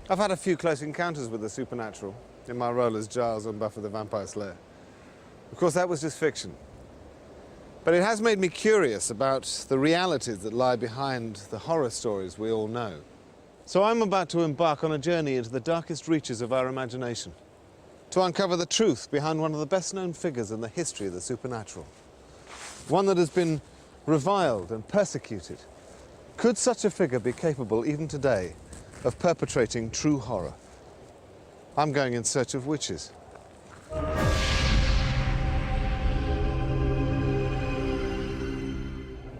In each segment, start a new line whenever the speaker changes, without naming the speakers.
I've had a few close encounters with the supernatural in my role as Giles on Buffy the Vampire Slayer. Of course, that was just fiction. But it has made me curious about the realities that lie behind the horror stories we all know. So I'm about to embark on a journey into the darkest reaches of our imagination, to uncover the truth behind one of the best-known figures in the history of the supernatural. One that has been reviled and persecuted. Could such a figure be capable, even today, of perpetrating true horror? I'm going in search of witches.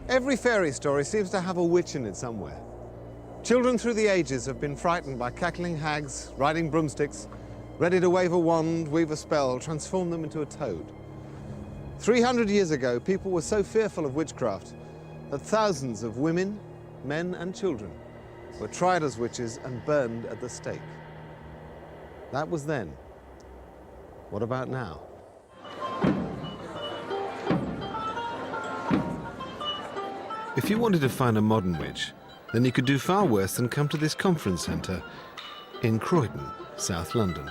Every fairy story seems to have a witch in it somewhere. Children through the ages have been frightened by cackling hags, riding broomsticks, ready to wave a wand, weave a spell, transform them into a toad. 300 years ago, people were so fearful of witchcraft that thousands of women, men and children were tried as witches and burned at the stake. That was then. What about now? If you wanted to find a modern witch, then you could do far worse than come to this conference centre in Croydon, South London.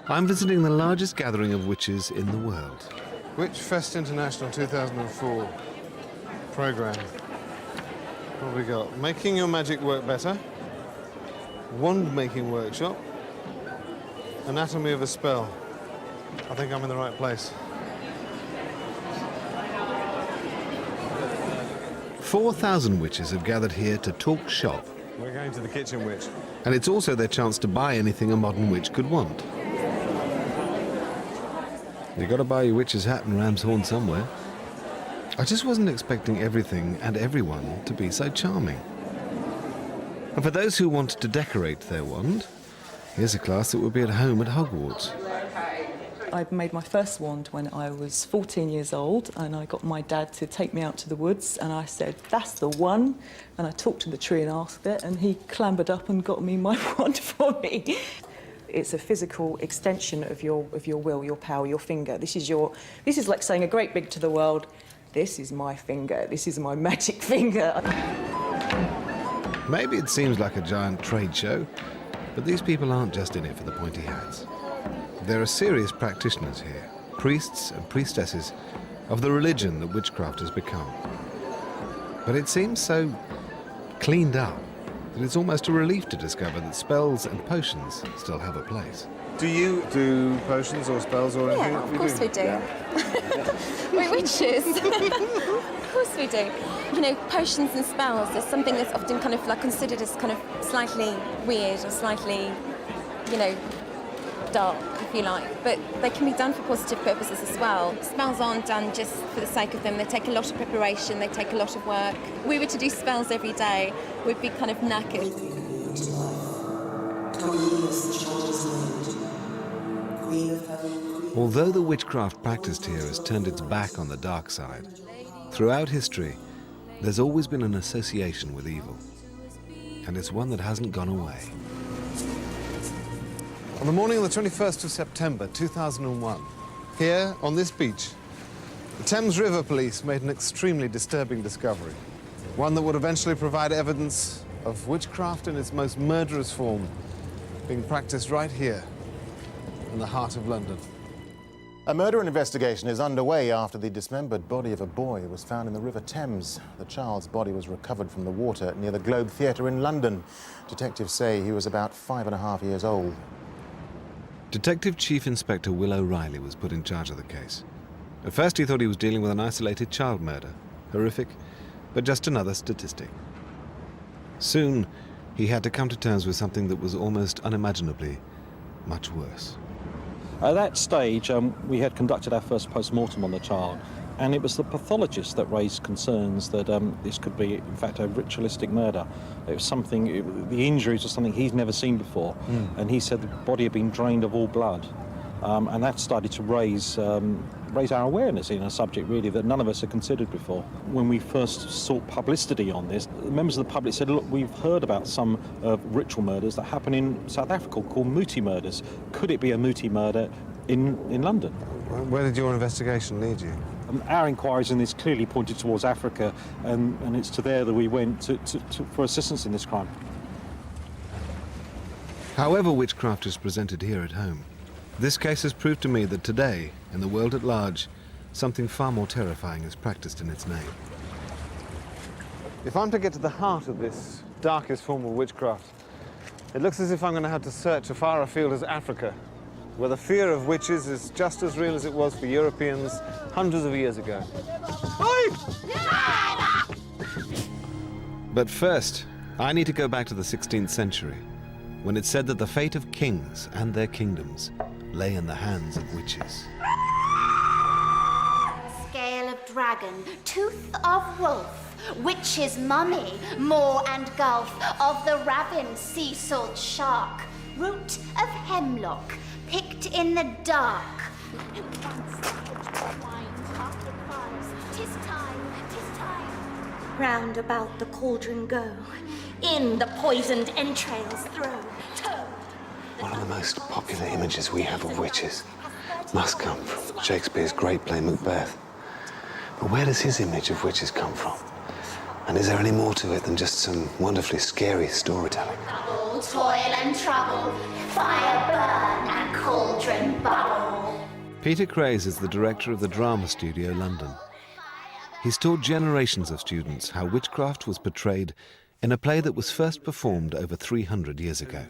I'm visiting the largest gathering of witches in the world. Witch Fest International 2004 programme. What have we got? Making your magic work better. Wand making workshop. Anatomy of a spell. I think I'm in the right place. 4,000 witches have gathered here to talk shop. We're going to the kitchen witch. And it's also their chance to buy anything a modern witch could want. You've got to buy your witch's hat and ram's horn somewhere. I just wasn't expecting everything and everyone to be so charming. And for those who want to decorate their wand, here's a class that would be at home at Hogwarts.
I made my first wand when I was 14 years old, and I got my dad to take me out to the woods, and I said, that's the one. And I talked to the tree and asked it, and he clambered up and got me my wand for me. It's a physical extension of your will, your power, your finger. This is like saying a great big to the world, this is my finger, this is my magic finger.
Maybe it seems like a giant trade show, but these people aren't just in it for the pointy hats. There are serious practitioners here, priests and priestesses of the religion that witchcraft has become. But it seems so cleaned up that it's almost a relief to discover that spells and potions still have a place. Do you do potions or spells or anything?
Yeah, of course we do. We're witches. Of course we do. You know, potions and spells is something that's often kind of like considered as kind of slightly weird or slightly, you know, dark, if you like, but they can be done for positive purposes as well. Spells aren't done just for the sake of them. They take a lot of preparation, they take a lot of work. If we were to do spells every day, we'd be kind of knackered.
Although the witchcraft practiced here has turned its back on the dark side, throughout history, there's always been an association with evil. And it's one that hasn't gone away. On the morning of the 21st of September 2001, here on this beach, the Thames River Police made an extremely disturbing discovery. One that would eventually provide evidence of witchcraft in its most murderous form being practiced right here in the heart of London.
A murder investigation is underway after the dismembered body of a boy was found in the River Thames. The child's body was recovered from the water near the Globe Theatre in London. Detectives say he was about 5.5 years old.
Detective Chief Inspector Will O'Reilly was put in charge of the case. At first he thought he was dealing with an isolated child murder. Horrific, but just another statistic. Soon, he had to come to terms with something that was almost unimaginably much worse.
At that stage, we had conducted our first post-mortem on the child, and it was the pathologist that raised concerns that this could be, in fact, a ritualistic murder. It was something, the injuries were something he's never seen before, and he said the body had been drained of all blood. And that started to raise our awareness in a subject, really, that none of us had considered before. When we first sought publicity on this, members of the public said, look, we've heard about some ritual murders that happen in South Africa called Muti murders. Could it be a Muti murder in London?
Where did your investigation lead you?
Our inquiries in this clearly pointed towards Africa, and it's to there that we went for assistance in this crime.
However witchcraft is presented here at home, this case has proved to me that today, in the world at large, something far more terrifying is practiced in its name. If I'm to get to the heart of this darkest form of witchcraft, it looks as if I'm going to have to search as far afield as Africa, where the fear of witches is just as real as it was for Europeans hundreds of years ago. But first, I need to go back to the 16th century, when it said that the fate of kings and their kingdoms lay in the hands of witches.
Scale of dragon, tooth of wolf, witch's mummy, moor and gulf, of the ravin, sea salt shark, root of hemlock, picked in the dark. Tis time. Round about the cauldron go, in the poisoned entrails throw.
One of the most popular images we have of witches must come from Shakespeare's great play Macbeth. But where does his image of witches come from? And is there any more to it than just some wonderfully scary storytelling?
Toil and trouble, fire burn and cauldron bubble.
Peter Craze is the director of the Drama Studio London. He's taught generations of students how witchcraft was portrayed in a play that was first performed over 300 years ago.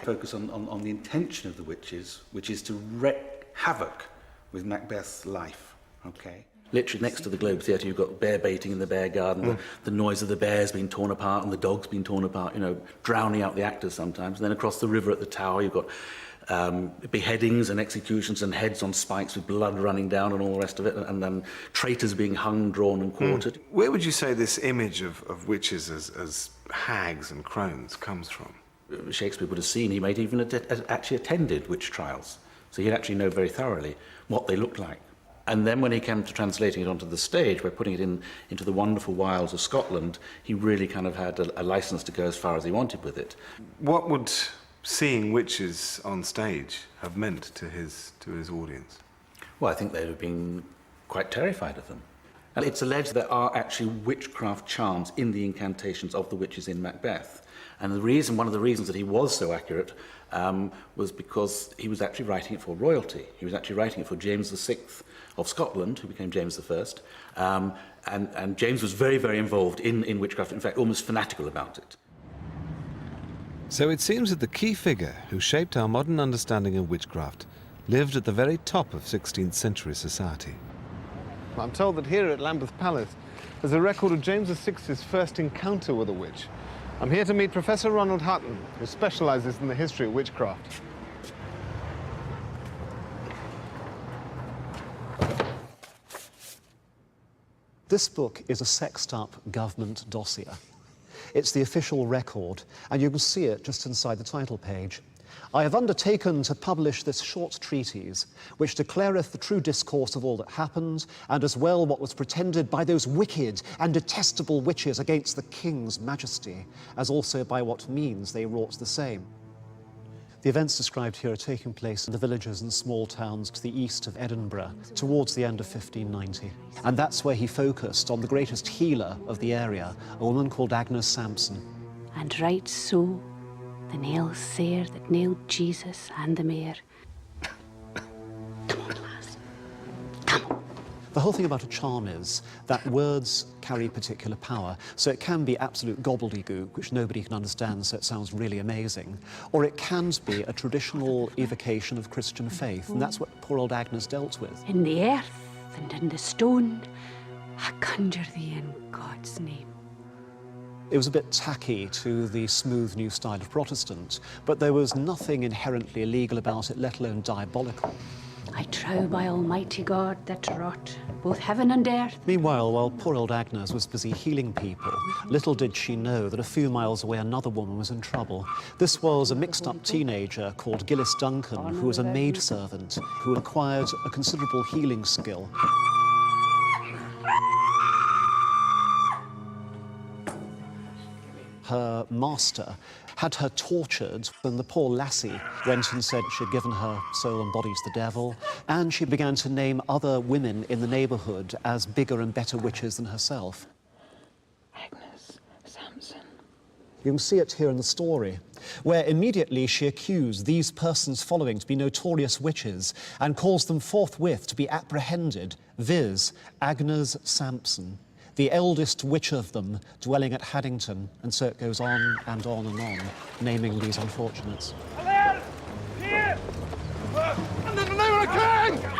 Focus on the intention of the witches, which is to wreak havoc with Macbeth's life. Okay. Literally next to the Globe Theatre, you've got bear baiting in the bear garden, the noise of the bears being torn apart and the dogs being torn apart, you know, drowning out the actors sometimes. And then across the river at the Tower, you've got beheadings and executions and heads on spikes with blood running down and all the rest of it, and then traitors being hung, drawn and quartered.
Where would you say this image of witches as hags and crones comes from?
Shakespeare would have seen, he might even actually attended witch trials. So he'd actually know very thoroughly what they looked like. And then when he came to translating it onto the stage, by putting it into the wonderful wilds of Scotland, he really kind of had a license to go as far as he wanted with it.
What would seeing witches on stage have meant to his audience?
Well, I think they'd have been quite terrified of them. And it's alleged there are actually witchcraft charms in the incantations of the witches in Macbeth. And one of the reasons that he was so accurate was because he was actually writing it for royalty. He was actually writing it for James VI of Scotland, who became James I. And James was very, very involved in witchcraft, in fact, almost fanatical about it.
So it seems that the key figure who shaped our modern understanding of witchcraft lived at the very top of 16th century society. I'm told that here at Lambeth Palace there's a record of James VI's first encounter with a witch. I'm here to meet Professor Ronald Hutton, who specializes in the history of witchcraft.
This book is a sexed-up government dossier. It's the official record, and you can see it just inside the title page. I have undertaken to publish this short treatise, which declareth the true discourse of all that happened, and as well what was pretended by those wicked and detestable witches against the king's majesty, as also by what means they wrought the same. The events described here are taking place in the villages and small towns to the east of Edinburgh, towards the end of 1590. And that's where he focused on the greatest healer of the area, a woman called Agnes Sampson.
And right so, the nails sair that nailed Jesus and the mare. Come on, lass. Come on.
The whole thing about a charm is that words carry particular power, so it can be absolute gobbledygook, which nobody can understand, so it sounds really amazing, or it can be a traditional evocation of Christian faith, and that's what poor old Agnes dealt with.
In the earth and in the stone, I conjure thee in God's name.
It was a bit tacky to the smooth new style of Protestant, but there was nothing inherently illegal about it, let alone diabolical.
I trow by Almighty God that wrought both heaven and earth.
Meanwhile, while poor old Agnes was busy healing people, little did she know that a few miles away another woman was in trouble. This was a mixed-up teenager called Gillis Duncan, who was a maidservant who acquired a considerable healing skill. Her master had her tortured, and the poor lassie went and said she'd given her soul and body to the devil, and she began to name other women in the neighbourhood as bigger and better witches than herself.
Agnes Sampson.
You can see it here in the story. where immediately she accused these persons following to be notorious witches and calls them forthwith to be apprehended, viz. Agnes Sampson, the eldest witch of them, dwelling at Haddington, and so it goes on and on and on, naming these unfortunates.
Here! And in the name of the king!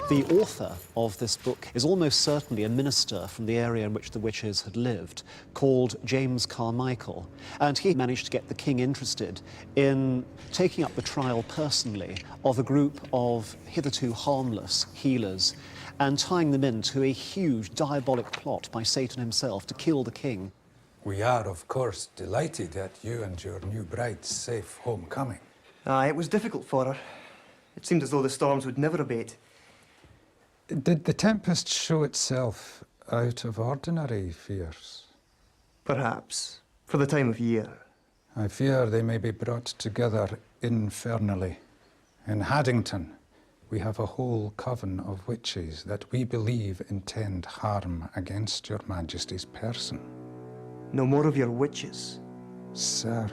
The author of this book is almost certainly a minister from the area in which the witches had lived, called James Carmichael, and he managed to get the king interested in taking up the trial personally of a group of hitherto harmless healers and tying them into a huge diabolic plot by Satan himself to kill the king.
We are, of course, delighted at you and your new bride's safe homecoming.
Aye, it was difficult for her. It seemed as though the storms would never abate.
Did the tempest show itself out of ordinary fears?
Perhaps, for the time of year.
I fear they may be brought together infernally. In Haddington, we have a whole coven of witches that we believe intend harm against your Majesty's person.
No more of your witches.
Sir,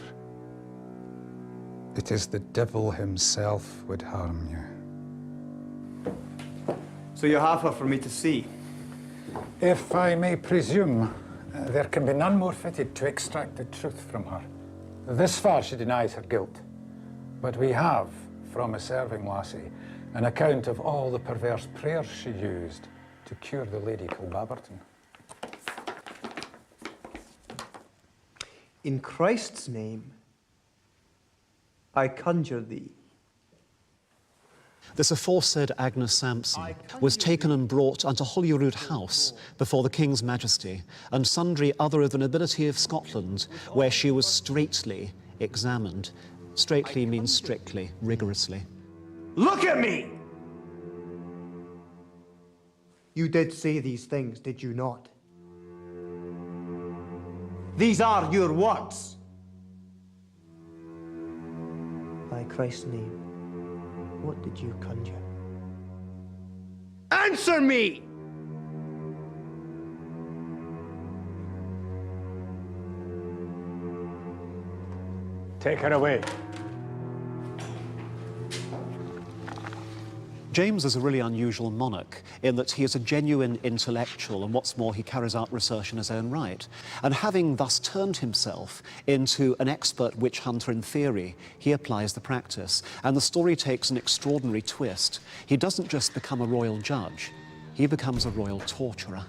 it is the devil himself would harm you.
So you have her for me to see?
If I may presume, there can be none more fitted to extract the truth from her. This far she denies her guilt, but we have, from a serving lassie, an account of all the perverse prayers she used to cure the Lady Kilbaberton.
In Christ's name, I conjure thee.
This aforesaid Agnes Sampson was taken and brought unto Holyrood House before the King's Majesty and sundry other of the nobility of Scotland, where she was straitly examined. Straitly means strictly, rigorously.
Look at me! You did say these things, did you not? These are your words. By Christ's name, what did you conjure? Answer me!
Take her away.
James is a really unusual monarch in that he is a genuine intellectual, and what's more, he carries out research in his own right. And having thus turned himself into an expert witch hunter in theory, he applies the practice. And the story takes an extraordinary twist. He doesn't just become a royal judge, he becomes a royal torturer.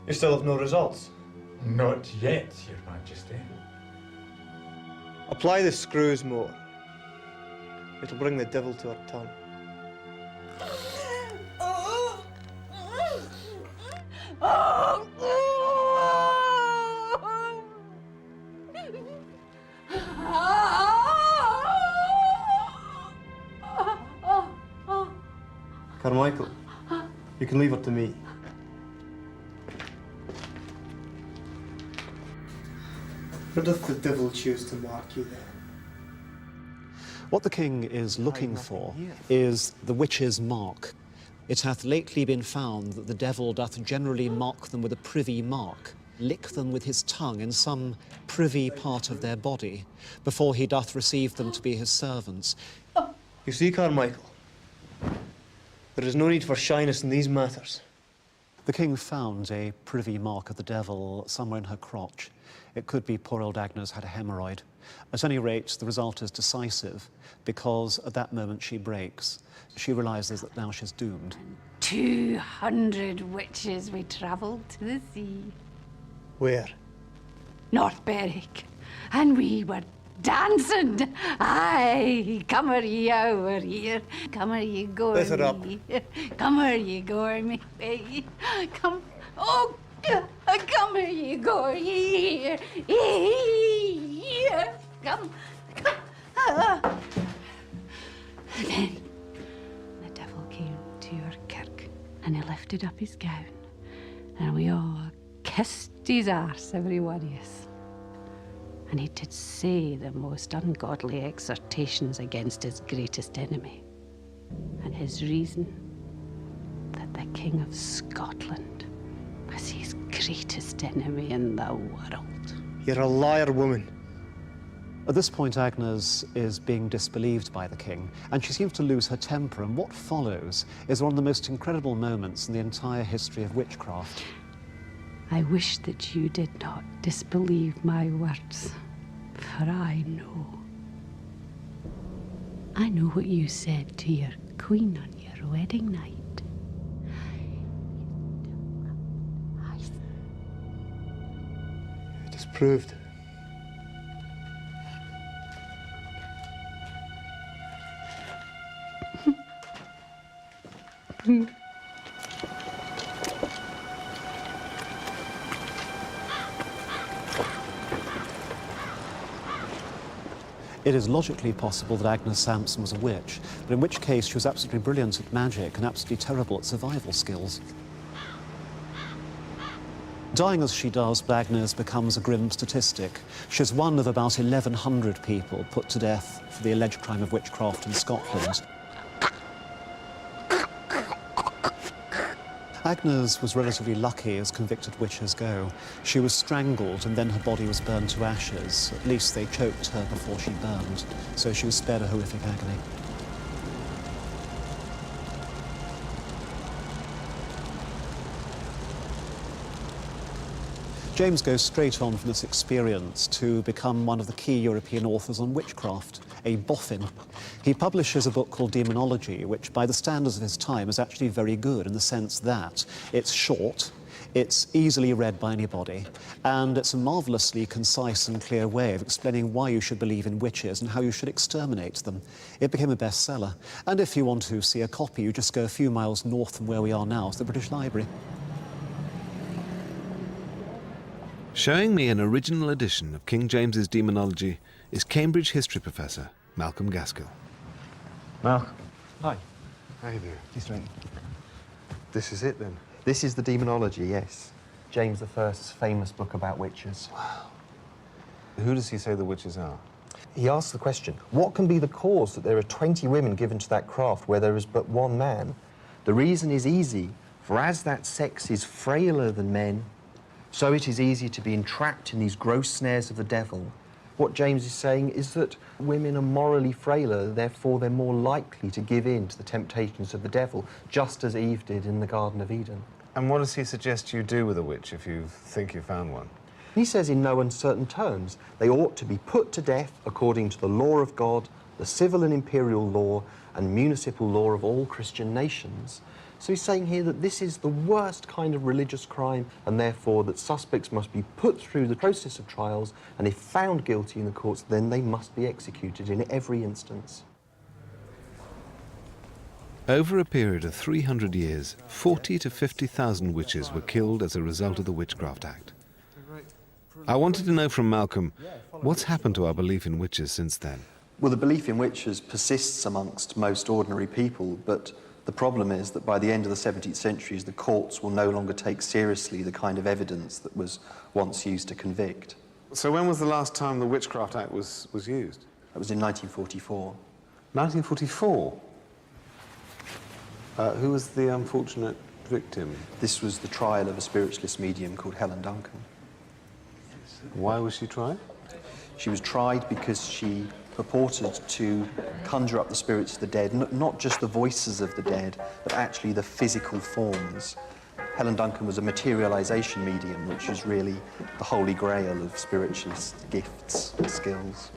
You still have no results?
Not yet, Your Majesty.
Apply the screws more. It'll bring the devil to her tongue. Carmichael, you can leave her to me. Or doth the devil choose to mark you there?
What the king is looking for is the witch's mark. It hath lately been found that the devil doth generally mark them with a privy mark, lick them with his tongue in some privy part of their body, before he doth receive them to be his servants.
You see, Carmichael, there is no need for shyness in these matters.
The king found a privy mark of the devil somewhere in her crotch. It could be poor old Agnes had a hemorrhoid. At any rate, the result is decisive, because at that moment she breaks. She realises that now she's doomed.
200 witches we travelled to the sea.
Where?
North Berwick. And we were dancing. Aye, come here, ye over here. Come here, ye go.
Let her up.
Come here, ye go, me. Come. Oh, come here, ye go. Here. Here. Come. And then the devil came to your kirk and he lifted up his gown and we all kissed his arse, every one of us. And he did say the most ungodly exhortations against his greatest enemy. And his reason, that the King of Scotland was his greatest enemy in the world.
You're a liar, woman.
At this point, Agnes is being disbelieved by the king, and she seems to lose her temper, and what follows is one of the most incredible moments in the entire history of witchcraft.
I wish that you did not disbelieve my words, for I know. I know what you said to your queen on your wedding night.
It is proved.
It is logically possible that Agnes Sampson was a witch, but in which case she was absolutely brilliant at magic and absolutely terrible at survival skills. Dying as she does, Agnes becomes a grim statistic. She's one of about 1,100 people put to death for the alleged crime of witchcraft in Scotland. Agnes was relatively lucky as convicted witches go. She was strangled and then her body was burned to ashes. At least they choked her before she burned, so she was spared a horrific agony. James goes straight on from this experience to become one of the key European authors on witchcraft, a boffin. He publishes a book called Demonology, which by the standards of his time is actually very good in the sense that it's short, it's easily read by anybody, and it's a marvellously concise and clear way of explaining why you should believe in witches and how you should exterminate them. It became a bestseller, and if you want to see a copy, you just go a few miles north from where we are now to the British Library.
Showing me an original edition of King James's Demonology is Cambridge history professor Malcolm Gaskill.
Malcolm.
Hi.
How you doing?
He's right.
This is it then? This is the Demonology, yes. James I's famous book about witches.
Wow. Who does he say the witches are?
He asks the question, what can be the cause that there are 20 women given to that craft where there is but one man? The reason is easy, for as that sex is frailer than men, so it is easy to be entrapped in these gross snares of the devil. What James is saying is that women are morally frailer, therefore they're more likely to give in to the temptations of the devil, just as Eve did in the Garden of Eden.
And what does he suggest you do with a witch if you think you found one?
He says in no uncertain terms, they ought to be put to death according to the law of God, the civil and imperial law, and municipal law of all Christian nations. So he's saying here that this is the worst kind of religious crime, and therefore that suspects must be put through the process of trials, and if found guilty in the courts, then they must be executed in every instance.
Over a period of 300 years, 40 to 50,000 witches were killed as a result of the Witchcraft Act. I wanted to know from Malcolm, what's happened to our belief in witches since then?
Well, the belief in witches persists amongst most ordinary people, but the problem is that by the end of the 17th century, the courts will no longer take seriously the kind of evidence that was once used to convict.
So when was the last time the Witchcraft Act was used?
That was in 1944.
1944? Who was the unfortunate victim?
This was the trial of a spiritualist medium called Helen Duncan.
Why was she tried?
She was tried because she purported to conjure up the spirits of the dead, not just the voices of the dead, but actually the physical forms. Helen Duncan was a materialization medium, which is really the holy grail of spiritualist gifts and skills.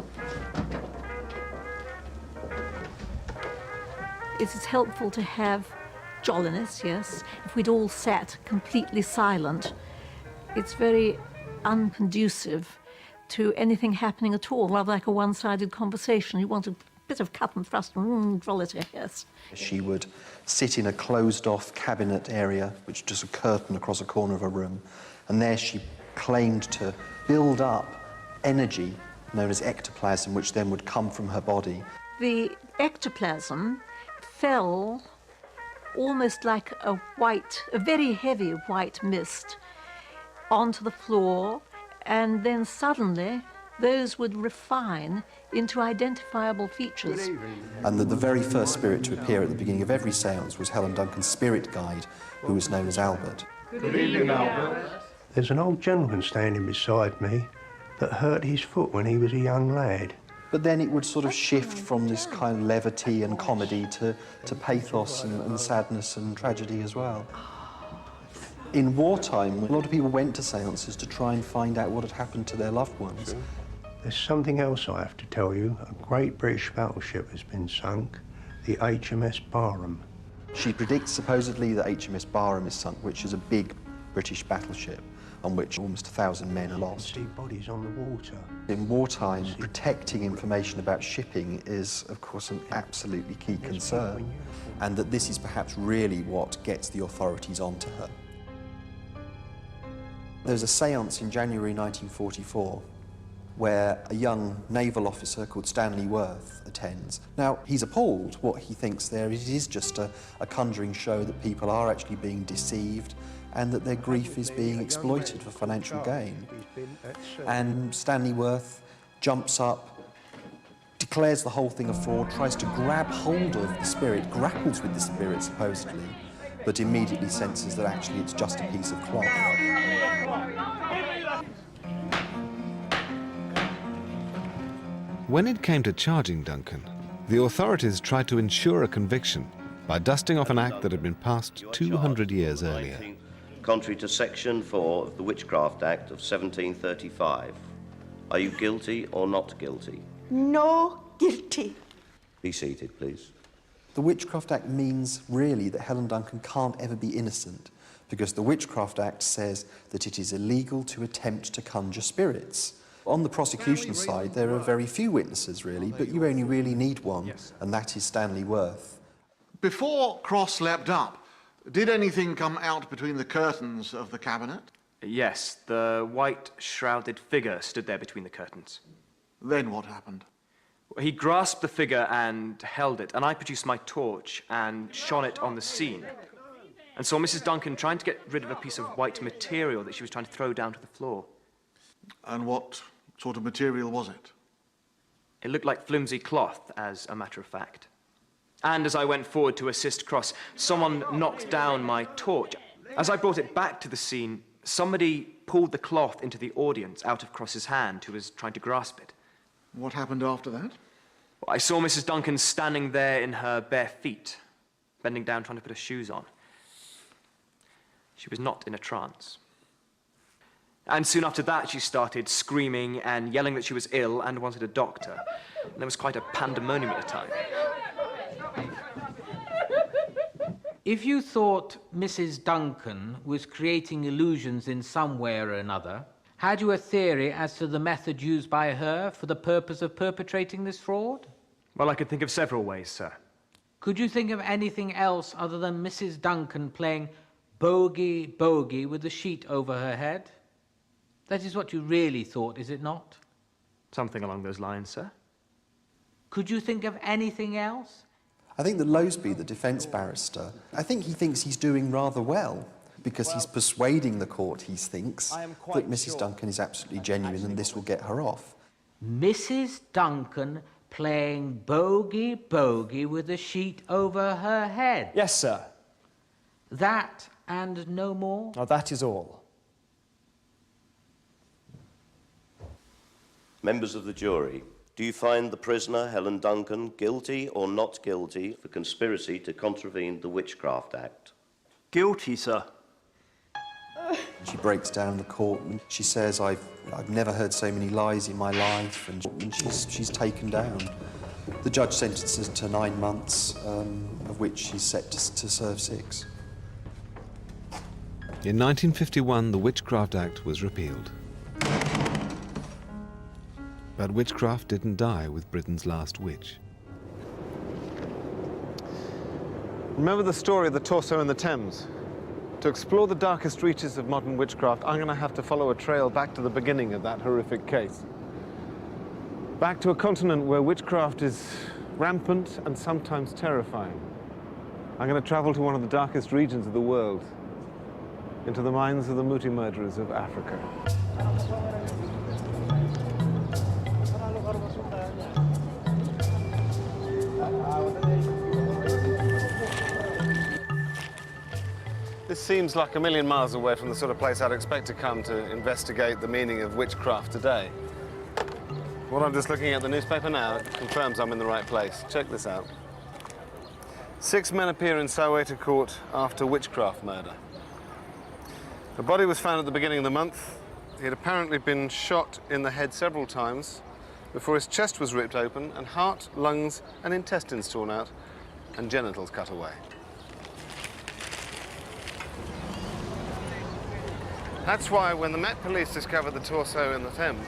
It is helpful to have jolliness, yes. If we'd all sat completely silent, it's very unconducive to anything happening at all, rather like a one-sided conversation. You want a bit of cut and thrust and jollity, yes.
She would sit in a closed-off cabinet area, which is just a curtain across a corner of a room, and there she claimed to build up energy known as ectoplasm, which then would come from her body.
The ectoplasm fell almost like a very heavy white mist onto the floor, and then suddenly those would refine into identifiable features.
And the very first spirit to appear at the beginning of every séance was Helen Duncan's spirit guide, who was known as Albert.
Good evening, Albert.
There's an old gentleman standing beside me that hurt his foot when he was a young lad.
But then it would sort of shift from this kind of levity and comedy to pathos and sadness and tragedy as well. In wartime, a lot of people went to seances to try and find out what had happened to their loved ones.
There's something else I have to tell you. A great British battleship has been sunk, the HMS Barham.
She predicts supposedly that HMS Barham is sunk, which is a big British battleship on which almost 1,000 men are lost.
See bodies on the water.
In wartime, protecting information about shipping is, of course, an absolutely key concern, and that this is perhaps really what gets the authorities onto her. There's a séance in January 1944 where a young naval officer called Stanley Worth attends. Now, he's appalled. What he thinks there is just a conjuring show that people are actually being deceived and that their grief is being exploited for financial gain. And Stanley Worth jumps up, declares the whole thing a fraud, tries to grab hold of the spirit, grapples with the spirit supposedly, but immediately senses that actually it's just a piece of cloth.
When it came to charging Duncan, the authorities tried to ensure a conviction by dusting off an act that had been passed 200 years earlier.
Contrary to Section 4 of the Witchcraft Act of 1735. Are you guilty or not guilty?
No guilty.
Be seated, please.
The Witchcraft Act means, really, that Helen Duncan can't ever be innocent, because the Witchcraft Act says that it is illegal to attempt to conjure spirits. On the prosecution side, there are very few witnesses, really, but you only really need one, and that is Stanley Worth.
Before Cross leapt up, did anything come out between the curtains of the cabinet?
Yes, the white shrouded figure stood there between the curtains.
Then what happened?
He grasped the figure and held it, and I produced my torch and shone it on the scene, and saw Mrs. Duncan trying to get rid of a piece of white material that she was trying to throw down to the floor.
And what sort of material was it?
It looked like flimsy cloth, as a matter of fact. And as I went forward to assist Cross, someone knocked down my torch. As I brought it back to the scene, somebody pulled the cloth into the audience out of Cross's hand, who was trying to grasp it.
What happened after that?
I saw Mrs. Duncan standing there in her bare feet, bending down trying to put her shoes on. She was not in a trance. And soon after that, she started screaming and yelling that she was ill and wanted a doctor. And there was quite a pandemonium at the time.
If you thought Mrs. Duncan was creating illusions in some way or another, had you a theory as to the method used by her for the purpose of perpetrating this fraud?
Well, I could think of several ways, sir.
Could you think of anything else other than Mrs. Duncan playing bogey, bogey with the sheet over her head? That is what you really thought, is it not?
Something along those lines, sir.
Could you think of anything else?
I think that Loseby, the defence barrister, I think he thinks he's doing rather well, because he's persuading the court, he thinks, that Mrs. Duncan is absolutely genuine and this will get her off.
Mrs. Duncan playing bogey, bogey with a sheet over her head?
Yes, sir.
That and no more?
Oh, that is all.
Members of the jury, do you find the prisoner, Helen Duncan, guilty or not guilty for conspiracy to contravene the Witchcraft Act?
Guilty, sir.
She breaks down in the court and she says, I've never heard so many lies in my life, and she's taken down. The judge sentences her to 9 months, of which she's set to serve 6.
In 1951, the Witchcraft Act was repealed. But witchcraft didn't die with Britain's last witch. Remember the story of the torso in the Thames? To explore the darkest reaches of modern witchcraft, I'm going to have to follow a trail back to the beginning of that horrific case. Back to a continent where witchcraft is rampant and sometimes terrifying. I'm going to travel to one of the darkest regions of the world, into the minds of the Muti murderers of Africa. This seems like a million miles away from the sort of place I'd expect to come to investigate the meaning of witchcraft today. What I'm just looking at the newspaper now confirms I'm in the right place. Check this out. 6 men appear in Soweto court after witchcraft murder. The body was found at the beginning of the month. He had apparently been shot in the head several times before his chest was ripped open and heart, lungs and intestines torn out and genitals cut away. That's why when the Met Police discovered the torso in the Thames,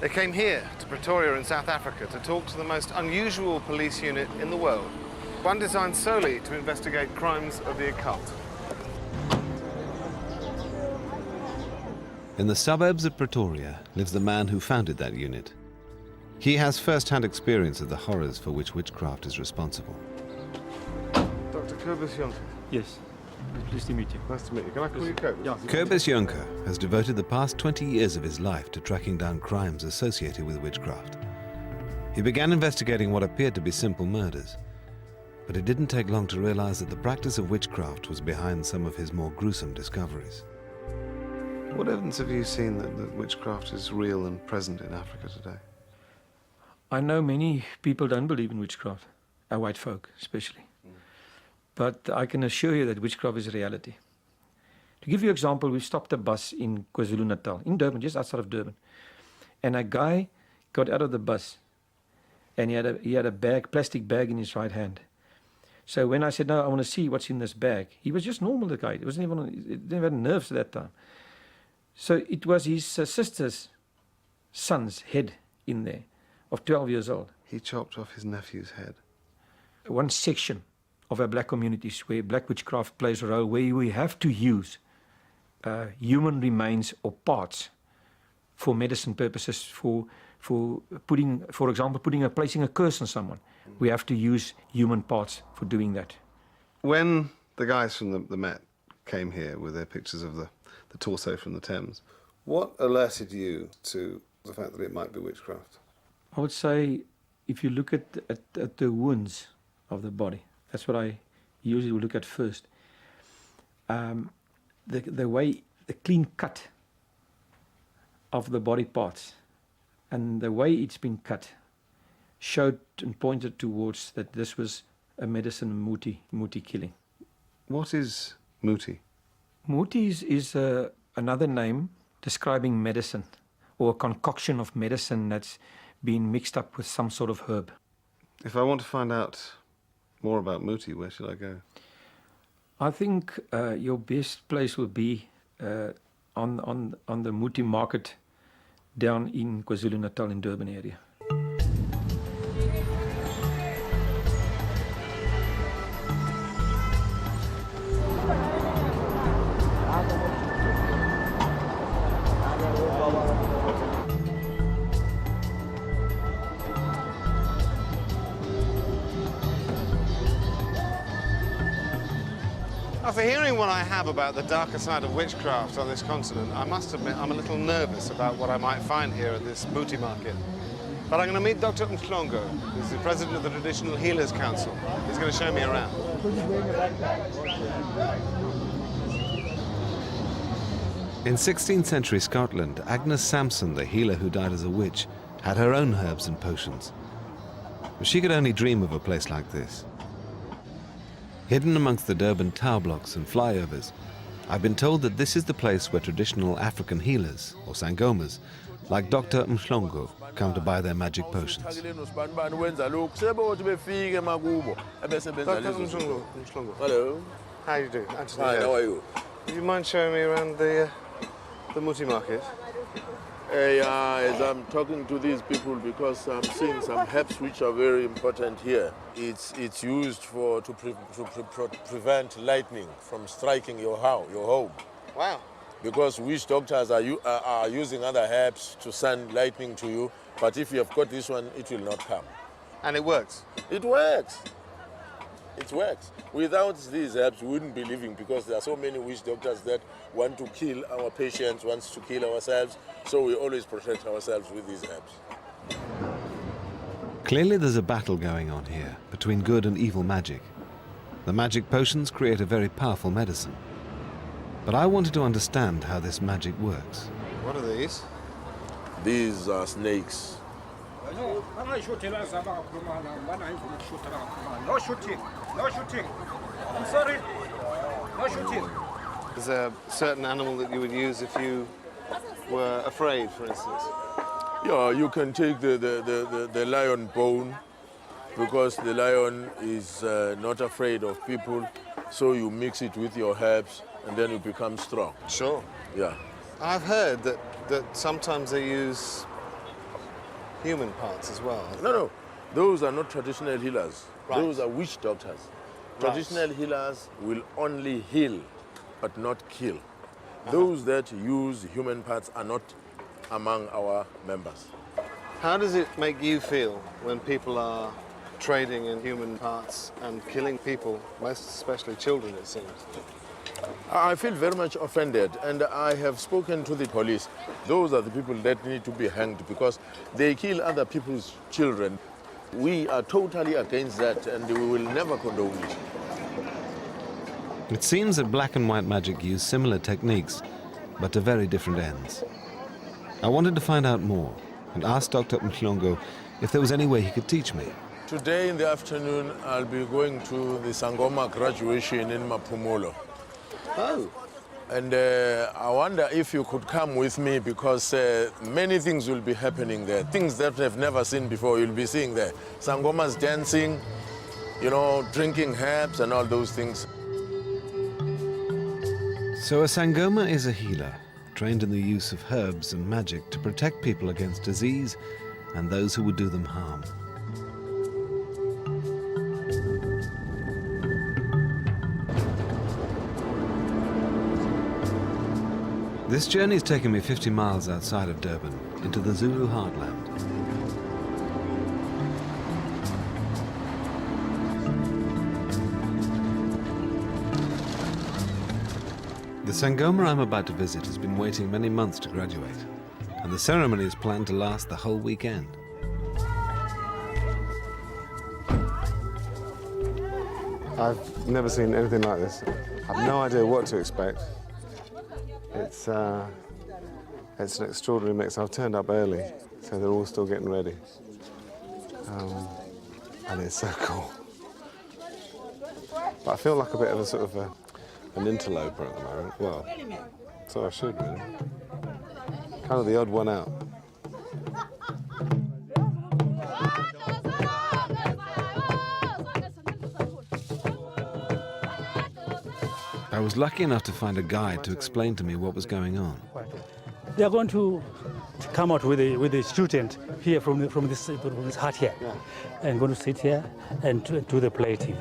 they came here to Pretoria in South Africa to talk to the most unusual police unit in the world, one designed solely to investigate crimes of the occult.
In the suburbs of Pretoria lives the man who founded that unit. He has first-hand experience of the horrors for which witchcraft is responsible.
Dr. Kobus Jonker.
Yes. Pleased to meet you.
Nice to meet you. Can I call you Kobus?
Yeah.
Kobus Jonker has devoted the past 20 years of his life to tracking down crimes associated with witchcraft. He began investigating what appeared to be simple murders, but it didn't take long to realize that the practice of witchcraft was behind some of his more gruesome discoveries.
What evidence have you seen that witchcraft is real and present in Africa today?
I know many people don't believe in witchcraft, our white folk especially. But I can assure you that witchcraft is a reality. To give you an example, we stopped a bus in KwaZulu-Natal, in Durban, just outside of Durban. And a guy got out of the bus and he had a bag, plastic bag in his right hand. So when I said, no, I want to see what's in this bag, he was just normal, the guy. He didn't even have nerves at that time. So it was his sister's son's head in there, of 12 years old.
He chopped off his nephew's head.
One section of our black communities where black witchcraft plays a role, where we have to use human remains or parts for medicine purposes, for putting, for example, placing a curse on someone. We have to use human parts for doing that.
When the guys from the Met came here with their pictures of the torso from the Thames, what alerted you to the fact that it might be witchcraft?
I would say if you look at the wounds of the body, that's what I usually would look at first. The way, the clean cut of the body parts and the way it's been cut showed and pointed towards that this was a medicine muti killing.
What is muti?
Muti is another name describing medicine, or a concoction of medicine that's been mixed up with some sort of herb.
If I want to find out more about muti, where should I go?
I think your best place would be on the muti market down in KwaZulu-Natal in Durban area.
After hearing what I have about the darker side of witchcraft on this continent, I must admit I'm a little nervous about what I might find here at this booty market. But I'm going to meet Dr. Mhlongo, who's the president of the Traditional Healers Council. He's going to show me around.
In 16th century Scotland, Agnes Sampson, the healer who died as a witch, had her own herbs and potions. But she could only dream of a place like this. Hidden amongst the Durban tower blocks and flyovers, I've been told that this is the place where traditional African healers, or sangomas, like Dr. Mhlongo, come to buy their magic potions.
Dr. Mhlongo.
Hello.
How you doing? Anthony,
Hi, how are you?
Do you mind showing me around the muti market?
As I'm talking to these people, because I'm seeing some herbs which are very important here. It's used to prevent lightning from striking your home.
Wow.
Because witch doctors are using other herbs to send lightning to you, but if you have got this one, it will not come.
And it works?
It works. It works. Without these herbs, we wouldn't be living, because there are so many witch doctors that want to kill our patients, wants to kill ourselves, so we always protect ourselves with these herbs.
Clearly there's a battle going on here between good and evil magic. The magic potions create a very powerful medicine, But I wanted to understand how this magic works.
What are these?
These are snakes.
No shooting. No shooting. I'm sorry. No shooting.
Is there a certain animal that you would use if you were afraid, for instance?
Yeah, you can take the lion bone, because the lion is not afraid of people, so you mix it with your herbs and then you become strong.
Sure.
Yeah.
I've heard that sometimes they use human parts as well.
No. Those are not traditional healers.
Right.
Those are witch doctors.
Right.
Traditional healers will only heal, but not kill. Those that use human parts are not among our members.
How does it make you feel when people are trading in human parts and killing people, most especially children, it seems?
I feel very much offended, and I have spoken to the police. Those are the people that need to be hanged because they kill other people's children. We are totally against that, and we will never condone it.
It seems that black and white magic use similar techniques, but to very different ends. I wanted to find out more and asked Dr. Mhlongo if there was any way he could teach me.
Today in the afternoon, I'll be going to the Sangoma graduation in Mapumolo.
Oh.
And I wonder if you could come with me because many things will be happening there. Things that I've never seen before, you'll be seeing there. Sangomas dancing, you know, drinking herbs and all those things.
So a Sangoma is a healer, trained in the use of herbs and magic to protect people against disease and those who would do them harm. This journey has taken me 50 miles outside of Durban, into the Zulu heartland. The Sangoma I'm about to visit has been waiting many months to graduate, and the ceremony is planned to last the whole weekend.
I've never seen anything like this. I've no idea what to expect. It's an extraordinary mix. I've turned up early, so they're all still getting ready. And it's so cool. But I feel like a bit of a sort of an interloper at the moment. Well, so I should really. Kind of the odd one out.
I was lucky enough to find a guide to explain to me what was going on.
They are going to come out with a student here from this hut here, and going to sit here and do the plating.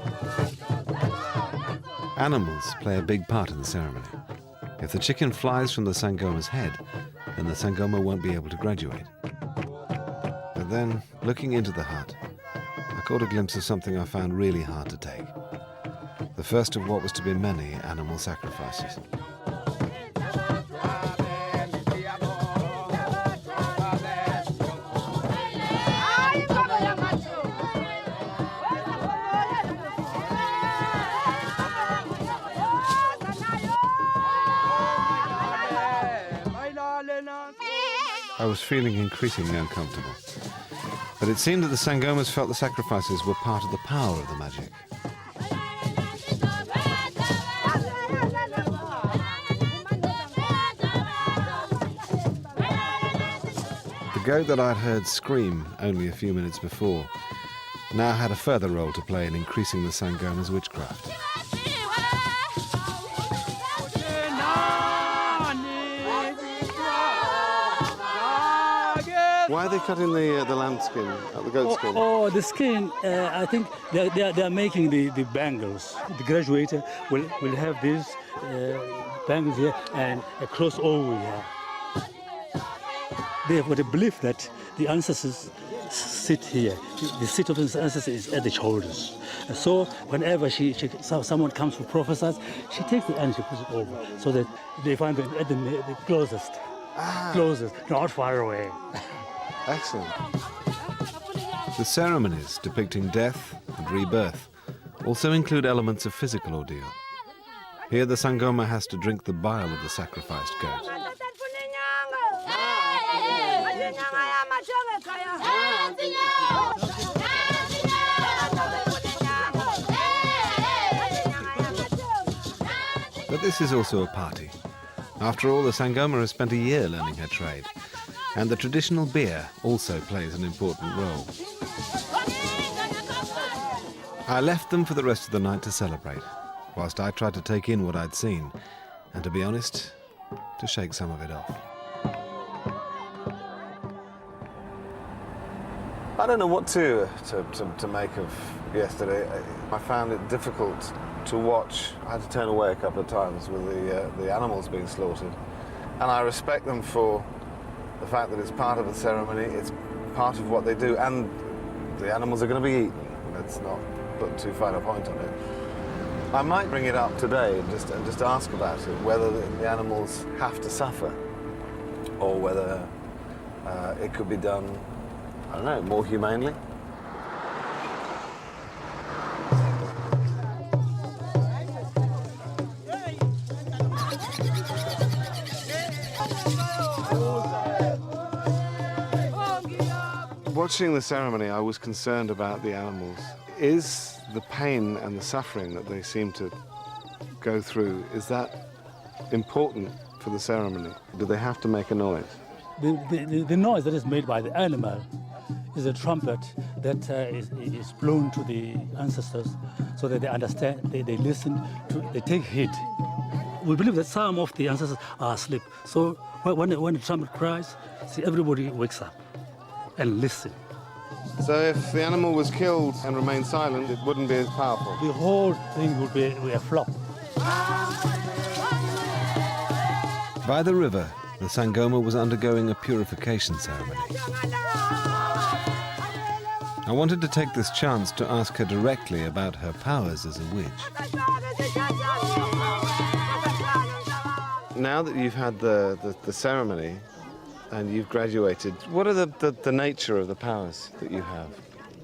Animals play a big part in the ceremony. If the chicken flies from the Sangoma's head, then the Sangoma won't be able to graduate. But then, looking into the hut, I caught a glimpse of something I found really hard to take. The first of what was to be many animal sacrifices. I was feeling increasingly uncomfortable. But it seemed that the Sangomas felt the sacrifices were part of the power of the magic. The goat that I'd heard scream only a few minutes before now had a further role to play in increasing the Sangoma's witchcraft.
Why are they cutting the lamb skin, the goat skin?
Oh, the skin, I think they are making the bangles. The graduator will have these bangles here and a crossover here. They have got a belief that the ancestors sit here. The seat of the ancestors is at the shoulders. And so whenever someone comes to prophesy, she takes the and she puts it over so that they find them at the closest. Closest, not far away.
Excellent.
The ceremonies depicting death and rebirth also include elements of physical ordeal. Here the Sangoma has to drink the bile of the sacrificed goat. But this is also a party. After all, the Sangoma has spent a year learning her trade, and the traditional beer also plays an important role. I left them for the rest of the night to celebrate, whilst I tried to take in what I'd seen, and to be honest, to shake some of it off.
I don't know what to make of yesterday. I found it difficult to watch. I had to turn away a couple of times with the animals being slaughtered. And I respect them for the fact that it's part of the ceremony, it's part of what they do, and the animals are going to be eaten. Let's not put too fine a point on it. I might bring it up today and just ask about it, whether the animals have to suffer, or whether it could be done, I don't know, more humanely. Watching the ceremony, I was concerned about the animals. Is the pain and the suffering that they seem to go through, is that important for the ceremony? Do they have to make a noise?
The noise that is made by the animal is a trumpet that is blown to the ancestors so that they understand, they listen, they take heed. We believe that some of the ancestors are asleep. So when the trumpet cries, see, everybody wakes up and listen.
So if the animal was killed and remained silent, it wouldn't be as powerful?
The whole thing would be a flop.
By the river, the Sangoma was undergoing a purification ceremony. I wanted to take this chance to ask her directly about her powers as a witch. Now that you've had the ceremony and you've graduated, what are the nature of the powers that you have?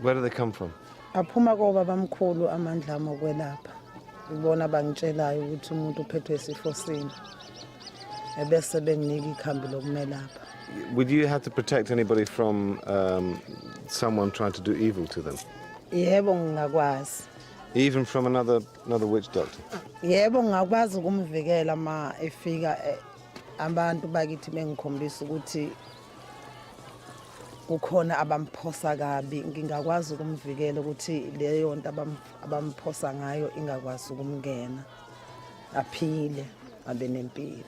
Where do they come from?
aphuma kobabamkhulu amandla amokwelapha ibona bangitshelayo ukuthi umuntu uphethwe isifo sini ebese benginika ikhambi lokumelapha.
Would you have to protect anybody from someone trying to do evil to them?
Yebo ngingakwazi.
Even from another witch doctor?
Yebo ngingakwazi ukumvikela ma efika abantu bakithi bengikhombisa ukuthi kukhona abamphosa kabi, ngingakwazi ukumvikela ukuthi leyo nto abamphosa ngayo ingakwazi ukumngena aphile abe nempilo.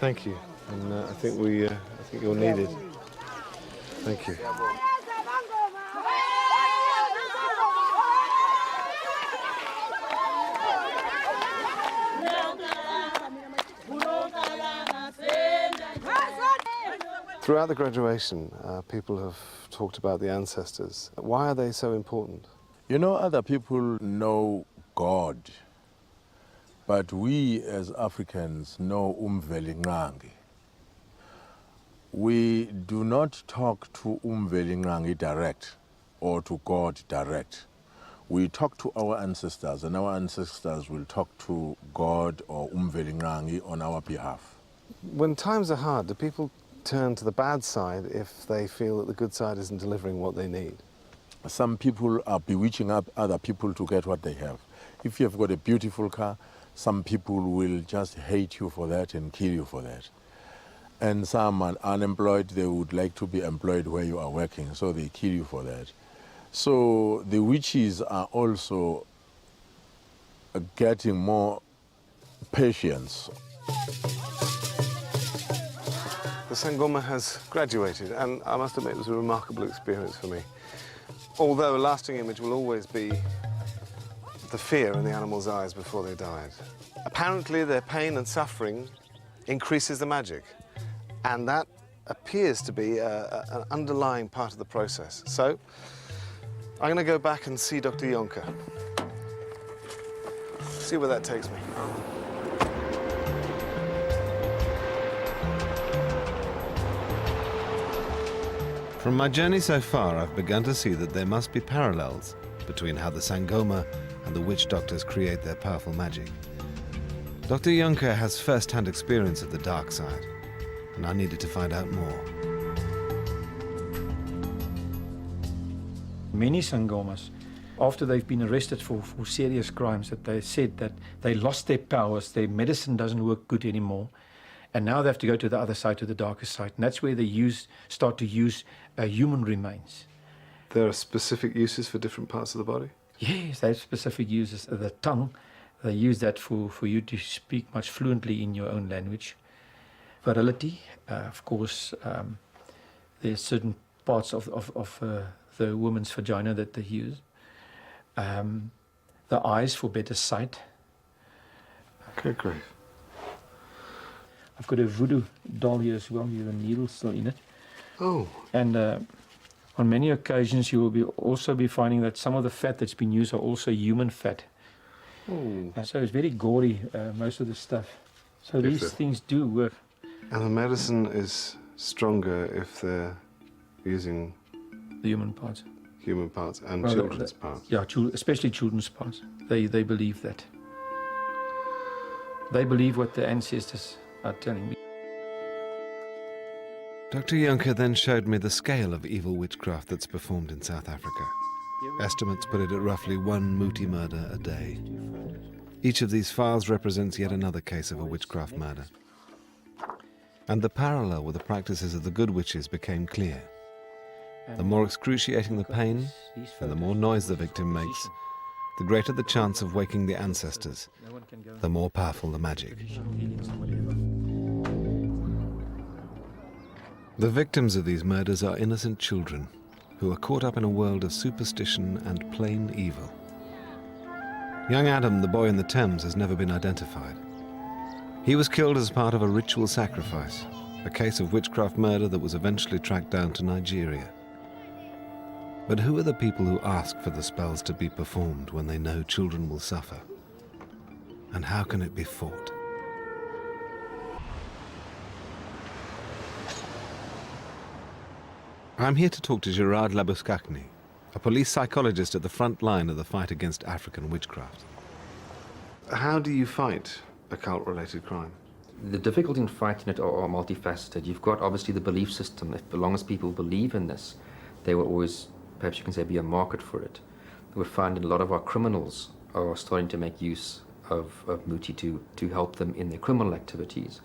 Thank you, and I think you're needed. Thank you. Throughout the graduation, people have talked about the ancestors. Why are they so important?
You know, other people know God, but we as Africans know Umvelingangi. We do not talk to Umvelingangi direct or to God direct. We talk to our ancestors, and our ancestors will talk to God or Umvelingangi on our behalf.
When times are hard, do people turn to the bad side if they feel that the good side isn't delivering what they need?
Some people are bewitching up other people to get what they have. If you have got a beautiful car, some people will just hate you for that and kill you for that. And some are unemployed, they would like to be employed where you are working, so they kill you for that. So the witches are also getting more patience.
The Sangoma has graduated, and I must admit it was a remarkable experience for me. Although a lasting image will always be the fear in the animals' eyes before they died. Apparently their pain and suffering increases the magic, and that appears to be an underlying part of the process. So I'm going to go back and see Dr. Yonka. See where that takes me.
From my journey so far, I've begun to see that there must be parallels between how the Sangoma and the witch doctors create their powerful magic. Dr. Juncker has first-hand experience of the dark side, and I needed to find out more.
Many Sangomas, after they've been arrested for serious crimes, that they said that they lost their powers, their medicine doesn't work good anymore, and now they have to go to the other side, to the darker side, and that's where they start to use human remains.
There are specific uses for different parts of the body?
Yes, they have specific uses. The tongue, they use that for you to speak much fluently in your own language. Virility, of course, there's certain parts of the woman's vagina that they use. The eyes for better sight.
Okay, great.
I've got a voodoo doll here as well, with a needle still in it.
Oh.
And on many occasions you will also be finding that some of the fat that's been used are also human fat.
Oh.
So it's very gory, most of the stuff. So these things do work.
And the medicine is stronger if they're using
the human parts.
Human parts and children's parts.
Yeah, especially children's parts. They believe that. They believe what the ancestors are telling me.
Dr. Juncker then showed me the scale of evil witchcraft that's performed in South Africa. Estimates put it at roughly 1 Muti murder a day. Each of these files represents yet another case of a witchcraft murder. And the parallel with the practices of the good witches became clear. The more excruciating the pain, and the more noise the victim makes, the greater the chance of waking the ancestors, the more powerful the magic. The victims of these murders are innocent children who are caught up in a world of superstition and plain evil. Young Adam, the boy in the Thames, has never been identified. He was killed as part of a ritual sacrifice, a case of witchcraft murder that was eventually tracked down to Nigeria. But who are the people who ask for the spells to be performed when they know children will suffer? And how can it be fought? I'm here to talk to Gerard Labuschagne, a police psychologist at the front line of the fight against African witchcraft. How do you fight occult-related crime?
The difficulty in fighting it are multifaceted. You've got obviously the belief system. If as long as people believe in this, there will always, perhaps you can say, be a market for it. We're finding a lot of our criminals are starting to make use of Muti to help them in their criminal activities.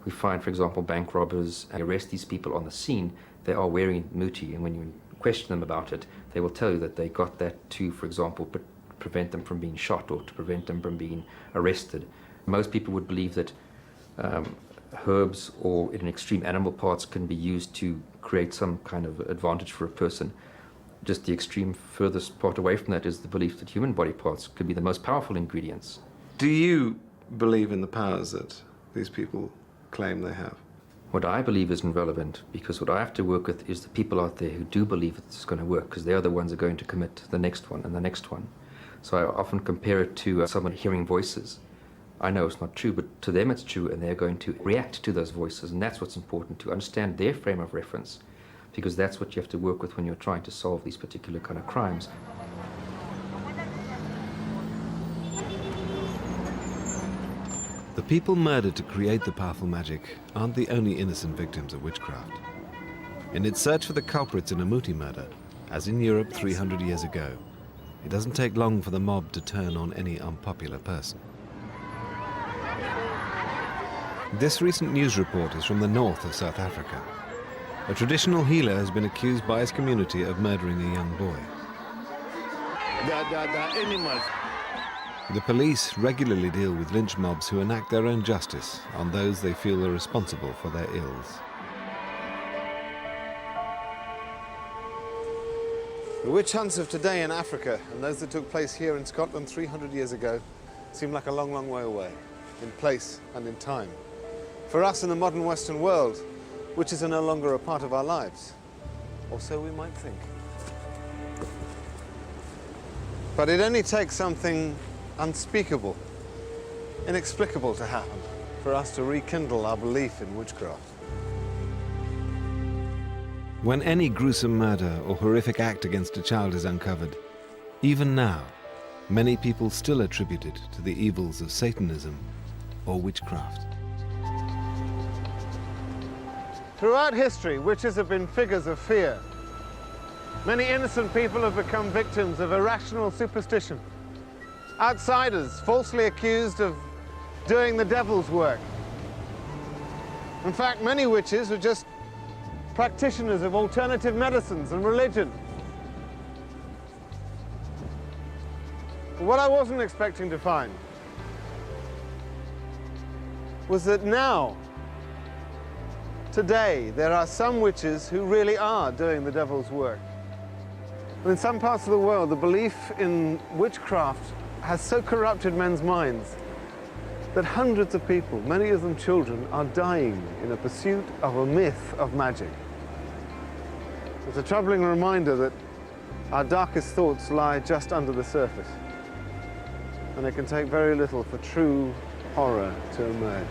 We find, for example, bank robbers arrest these people on the scene. They are wearing Muti, and when you question them about it, they will tell you that they got that to, for example, prevent them from being shot or to prevent them from being arrested. Most people would believe that herbs or in extreme animal parts can be used to create some kind of advantage for a person. Just the extreme furthest part away from that is the belief that human body parts could be the most powerful ingredients.
Do you believe in the powers that these people claim they have?
What I believe isn't relevant, because what I have to work with is the people out there who do believe it's going to work, because they're the ones who are going to commit the next one and the next one. So I often compare it to someone hearing voices. I know it's not true, but to them it's true, and they're going to react to those voices, and that's what's important, to understand their frame of reference, because that's what you have to work with when you're trying to solve these particular kind of crimes.
The people murdered to create the powerful magic aren't the only innocent victims of witchcraft. In its search for the culprits in a Muti murder, as in Europe 300 years ago, it doesn't take long for the mob to turn on any unpopular person. This recent news report is from the north of South Africa. A traditional healer has been accused by his community of murdering a young boy.
The animals.
The police regularly deal with lynch mobs who enact their own justice on those they feel are responsible for their ills.
The witch hunts of today in Africa and those that took place here in Scotland 300 years ago seem like a long, long way away, in place and in time. For us in the modern Western world, witches are no longer a part of our lives, or so we might think. But it only takes something unspeakable, inexplicable to happen for us to rekindle our belief in witchcraft.
When any gruesome murder or horrific act against a child is uncovered, even now, many people still attribute it to the evils of Satanism or witchcraft.
Throughout history, witches have been figures of fear. Many innocent people have become victims of irrational superstition. Outsiders falsely accused of doing the devil's work. In fact, many witches were just practitioners of alternative medicines and religion. But what I wasn't expecting to find was that now, today, there are some witches who really are doing the devil's work. In some parts of the world, the belief in witchcraft has so corrupted men's minds that hundreds of people, many of them children, are dying in a pursuit of a myth of magic. It's a troubling reminder that our darkest thoughts lie just under the surface, and it can take very little for true horror to emerge.